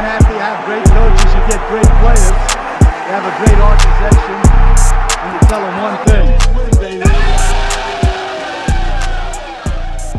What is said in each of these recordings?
after you have great coaches, you get great players. You have a great organization, and you tell them one thing.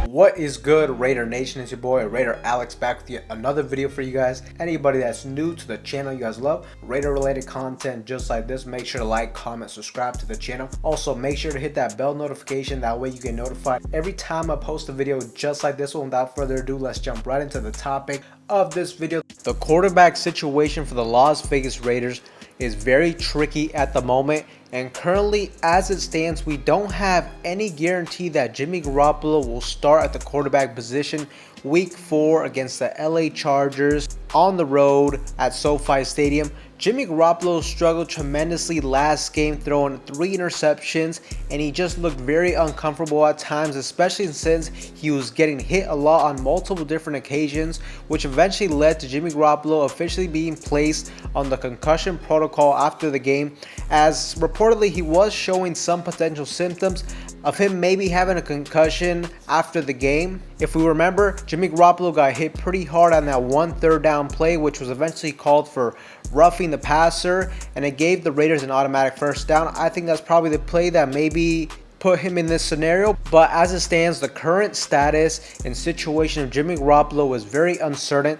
What is good, Raider Nation? It's your boy Raider Alex back with yet another video for you guys. Anybody that's new to the channel, you guys love Raider related content just like this, make sure to like, comment, subscribe to the channel. Also make sure to hit that bell notification, that way you get notified every time I post a video just like this one. Without further ado, let's jump right into the topic of this video. The quarterback situation for the Las Vegas Raiders is very tricky at the moment, and currently as it stands, we don't have any guarantee that Jimmy Garoppolo will start at the quarterback position week 4 against the LA Chargers on the road at SoFi Stadium. Jimmy Garoppolo struggled tremendously last game, throwing 3 interceptions, and he just looked very uncomfortable at times, especially since he was getting hit a lot on multiple different occasions, which eventually led to Jimmy Garoppolo officially being placed on the concussion protocol after the game, as reportedly he was showing some potential symptoms of him maybe having a concussion after the game. If we remember, Jimmy Garoppolo got hit pretty hard on that one third down play, which was eventually called for roughing the passer, and it gave the Raiders an automatic first down. I think that's probably the play that maybe put him in this scenario, but as it stands, the current status and situation of Jimmy Garoppolo is very uncertain,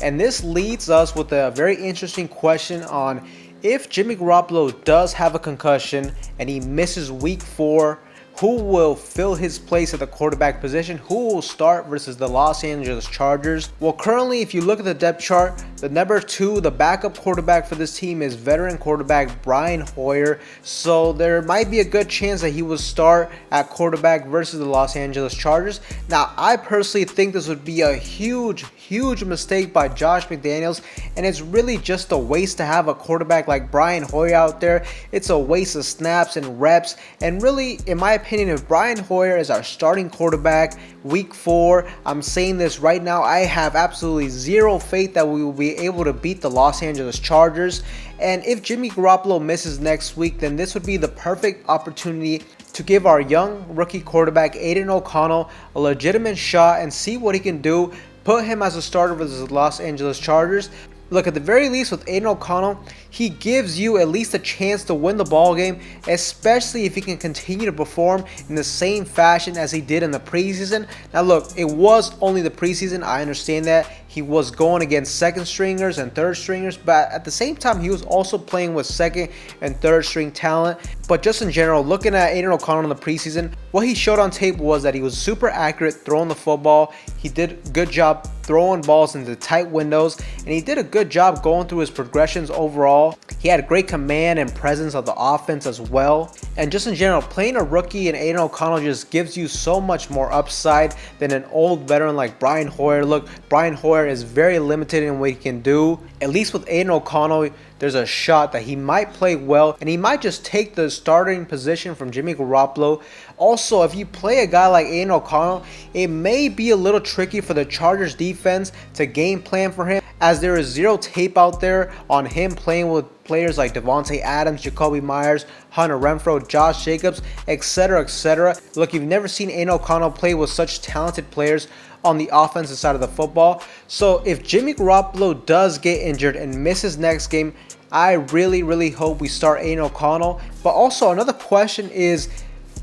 and this leads us with a very interesting question on if Jimmy Garoppolo does have a concussion and he misses week 4, who will fill his place at the quarterback position? Who will start versus the Los Angeles Chargers? Well, currently, if you look at the depth chart, the number 2, the backup quarterback for this team is veteran quarterback Brian Hoyer. So there might be a good chance that he will start at quarterback versus the Los Angeles Chargers. Now, I personally think this would be a huge mistake by Josh McDaniels, and it's really just a waste to have a quarterback like Brian Hoyer out there. It's a waste of snaps and reps, and really, in my opinion, if Brian Hoyer is our starting quarterback week 4, I'm saying this right now, I have absolutely zero faith that we will be able to beat the Los Angeles Chargers. And if Jimmy Garoppolo misses next week, then this would be the perfect opportunity to give our young rookie quarterback Aiden O'Connell a legitimate shot and see what he can do. Put him as a starter versus the Los Angeles Chargers. Look, at the very least with Aiden O'Connell, he gives you at least a chance to win the ball game, especially if he can continue to perform in the same fashion as he did in the preseason. Now look, it was only the preseason, I understand that. He was going against second stringers and third stringers, but at the same time, he was also playing with second and third string talent. But just in general, looking at Aiden O'Connell in the preseason, what he showed on tape was that he was super accurate throwing the football. He did a good job throwing balls into tight windows, and he did a good job going through his progressions overall. He had great command and presence of the offense as well. And just in general, playing a rookie and Aiden O'Connell just gives you so much more upside than an old veteran like Brian Hoyer. Look, Brian Hoyer is very limited in what he can do. At least with Aiden O'Connell, there's a shot that he might play well, and he might just take the starting position from Jimmy Garoppolo. Also, if you play a guy like Aiden O'Connell, it may be a little tricky for the Chargers defense to game plan for him, as there is zero tape out there on him playing with players like Devontae Adams, Jacoby Myers, Hunter Renfrow, Josh Jacobs, etc., etc. Look, you've never seen Aiden O'Connell play with such talented players on the offensive side of the football. So if Jimmy Garoppolo does get injured and misses next game, I really hope we start Aiden O'Connell. But also another question is,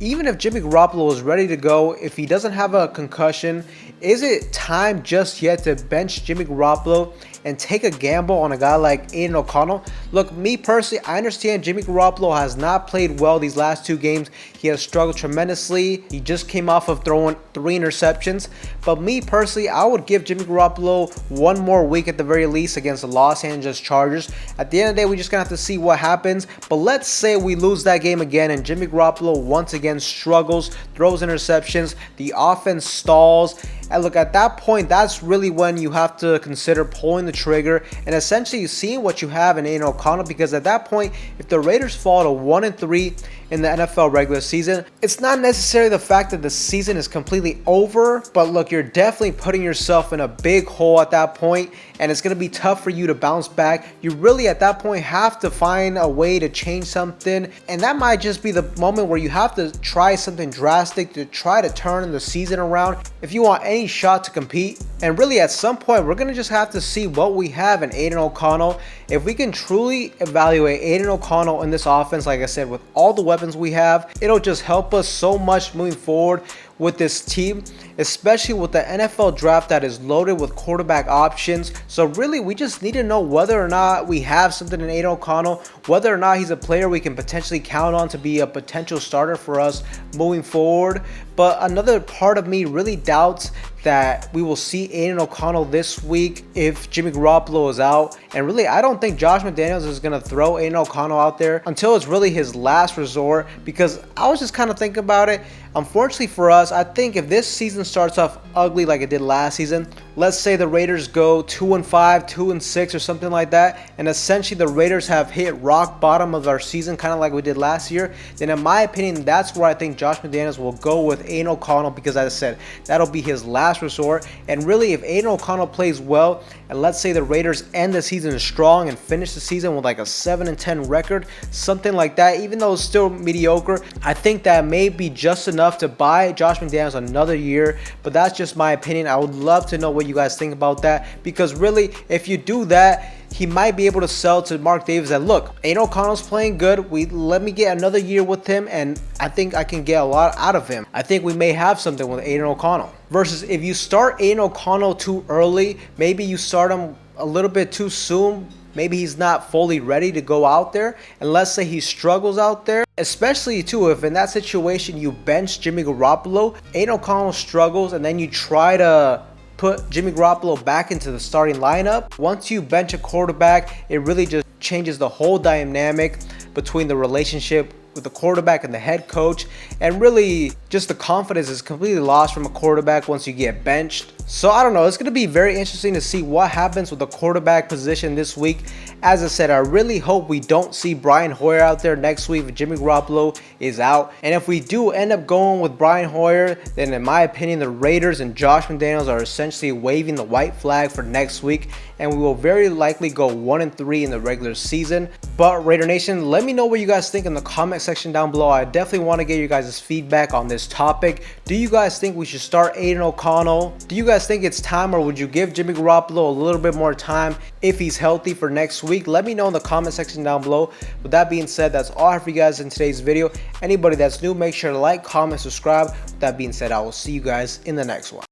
even if Jimmy Garoppolo is ready to go, if he doesn't have a concussion, is it time just yet to bench Jimmy Garoppolo and take a gamble on a guy like Aiden O'Connell? Look, me personally, I understand Jimmy Garoppolo has not played well these last 2 games. He has struggled tremendously. He just came off of throwing 3 interceptions. But me personally, I would give Jimmy Garoppolo 1 more week at the very least against the Los Angeles Chargers. At the end of the day, we're just going to have to see what happens. But let's say we lose that game again and Jimmy Garoppolo once again struggles, throws interceptions, the offense stalls. And look, at that point, that's really when you have to consider pulling the trigger and essentially seeing what you have in Aiden O'Connell, because at that point, if the Raiders fall to 1-3 in the NFL regular season, it's not necessarily the fact that the season is completely over, but look, you're definitely putting yourself in a big hole at that point, and it's going to be tough for you to bounce back. You really at that point have to find a way to change something, and that might just be the moment where you have to try something drastic to try to turn the season around if you want any shot to compete And really, at some point, we're going to just have to see what we have in Aiden O'Connell. If we can truly evaluate Aiden O'Connell in this offense, like I said, with all the weapons we have, it'll just help us so much moving forward with this team, especially with the NFL draft that is loaded with quarterback options. So really, we just need to know whether or not we have something in Aiden O'Connell, whether or not he's a player we can potentially count on to be a potential starter for us moving forward. But another part of me really doubts that we will see Aiden O'Connell this week if Jimmy Garoppolo is out. And really, I don't think Josh McDaniels is going to throw Aiden O'Connell out there until it's really his last resort, because I was just kind of thinking about it. Unfortunately for us, I think if this season starts off ugly like it did last season, let's say the Raiders go 2-5, 2-6 or something like that, and essentially the Raiders have hit rock bottom of our season, kind of like we did last year, then in my opinion, that's where I think Josh McDaniels will go with Aiden O'Connell, because as I said, that'll be his last resort. And really, if Aiden O'Connell plays well, and let's say the Raiders end the season strong and finish the season with like a 7-10 record, something like that, even though it's still mediocre, I think that may be just enough to buy Josh McDaniels another year. But that's just my opinion. I would love to know what you guys think about that, because really, if you do that, he might be able to sell to Mark Davis that, look, Aiden O'Connell's playing good. Let me get another year with him, and I think I can get a lot out of him. I think we may have something with Aiden O'Connell. Versus if you start Aiden O'Connell too early, maybe you start him a little bit too soon, maybe he's not fully ready to go out there, and let's say he struggles out there, especially too if in that situation you bench Jimmy Garoppolo, Aiden O'Connell struggles, and then you try to put Jimmy Garoppolo back into the starting lineup. Once you bench a quarterback, it really just changes the whole dynamic between the relationship with the quarterback and the head coach, and really just the confidence is completely lost from a quarterback once you get benched. So I don't know, it's going to be very interesting to see what happens with the quarterback position this week. As I said, I really hope we don't see Brian Hoyer out there next week if Jimmy Garoppolo is out. And if we do end up going with Brian Hoyer, then in my opinion, the Raiders and Josh McDaniels are essentially waving the white flag for next week, and we will very likely go 1-3 in the regular season. But Raider Nation, let me know what you guys think in the comment section down below. I definitely want to get you guys' feedback on this topic. Do you guys think we should start Aiden O'Connell? Do you guys think it's time, or would you give Jimmy Garoppolo a little bit more time if he's healthy for next week? Let me know in the comment section down below. With that being said, that's all I have for you guys in today's video. Anybody that's new, make sure to like, comment, subscribe. With that being said, I will see you guys in the next one.